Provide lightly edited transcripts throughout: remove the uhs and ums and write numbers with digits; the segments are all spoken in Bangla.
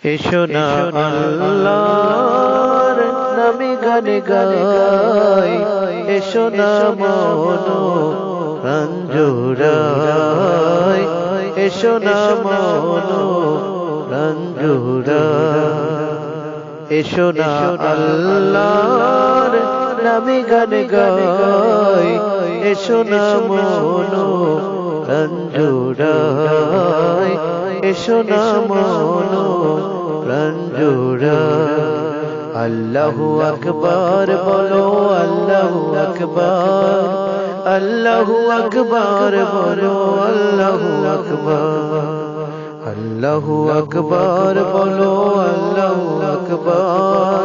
এসো না আল্লাহর নামে গান গাই, এসো না মন প্রাণ জোড়াই, এসো না মন প্রাণ জোড়াই। এসো না আল্লাহর নামে গান গাই, এসো না মন প্রাণ জোড়াই, এসো না মন প্রাণ জোড়াই। আল্লাহু আকবার বলো, আল্লাহু আকবার, আল্লাহু আকবার বলো, আল্লাহু আকবার, আল্লাহু আকবার বলো, আল্লাহু আকবার,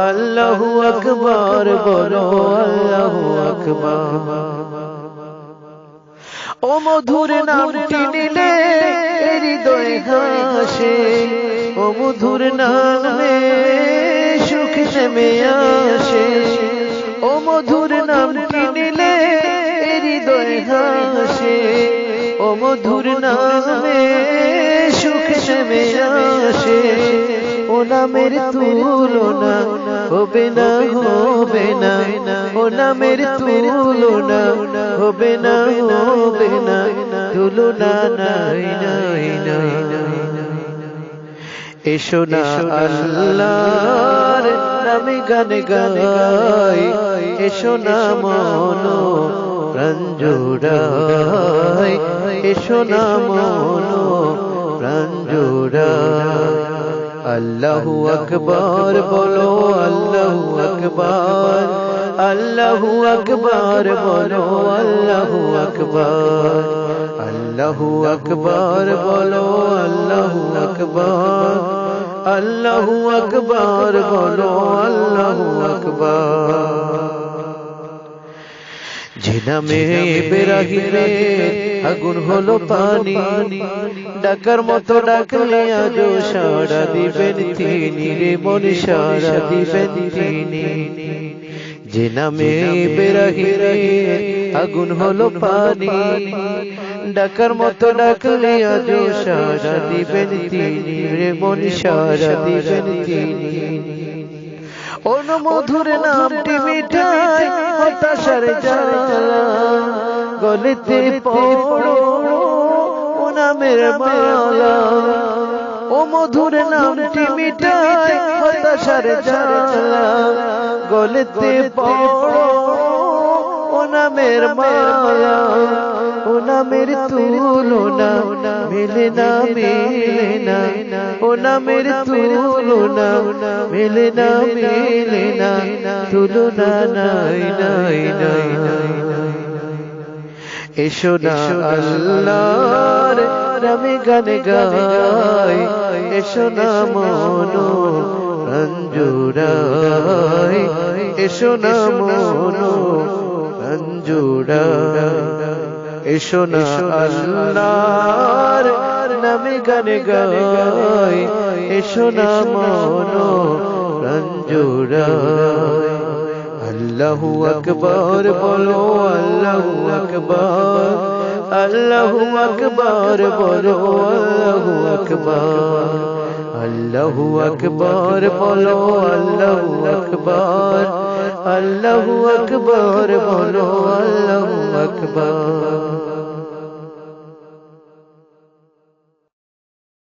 আল্লাহু আকবার বলো, আল্লাহু আকবার। ও মধুর নামটি নিলে হৃদয় হাসে, ও মধুর নামে সুখ নেমে আসে, ও মধুর নামটি নিলে হৃদয় হাসে, ও মধুর নামে সুখ নেমে আসে। ও নামের তুলনা হবে না, হবে না, ও নামের তুলনা হবে না, হবে না, তুলনা নাই নাই নাই। এসো না আল্লাহর নামে গান গাই, এসো না মন প্রাণ জোড়াই, এসো না মন প্রাণ জোড়াই। আল্লাহু আকবার বলো, আল্লাহু আকবার, আল্লাহু আকবার বলো, আল্লাহু আকবার, আল্লাহু আকবার বলো, আল্লাহু আকবার, আল্লাহু আকবার বলো, আল্লাহু আকবার। যে নামে বেরাহিলে আগুন হলো পানি, ডাকার মতো ডাকলে আজো সাড়া দিবেন তিনি রে মন, সাড়া দিবেন তিনি। যে নামে বেরাহিলে আগুন হলো পানি, ডাকার মতো ডাকলে আজো সাড়া দিবেন তিনি রে মন, সাড়া দিবেন তিনি। ও মধুর নামটি মিঠাই হতাশার জ্বালা, গলেতে পড়ো ও নামের মালা। ও মধুর নামটি মিঠাই হতাশার জ্বালা, গলেতে পড়ো ও নামের মালা। ও নামের তুলনা মেলে না, মেলে না, ও নামের তুলনা মেলে না, মেলে না, তুলনা নাই নাই নাই নাই। এসো না আল্লাহর নামে গান গাই, এসো না মন প্রাণ জোড়াই, এসো না মন প্রাণ জোড়াই। এসো না আল্লাহর নামে গান গাই, এসো না মন প্রাণ জোড়াই। আল্লাহু আকবার বলো, আল্লাহু আকবার, আল্লাহু আকবার বলো, আল্লাহু আকবার, আল্লাহু আকবার বলো, আল্লাহু আকবার, আল্লাহু আকবার বলো, আল্লাহু আকবার।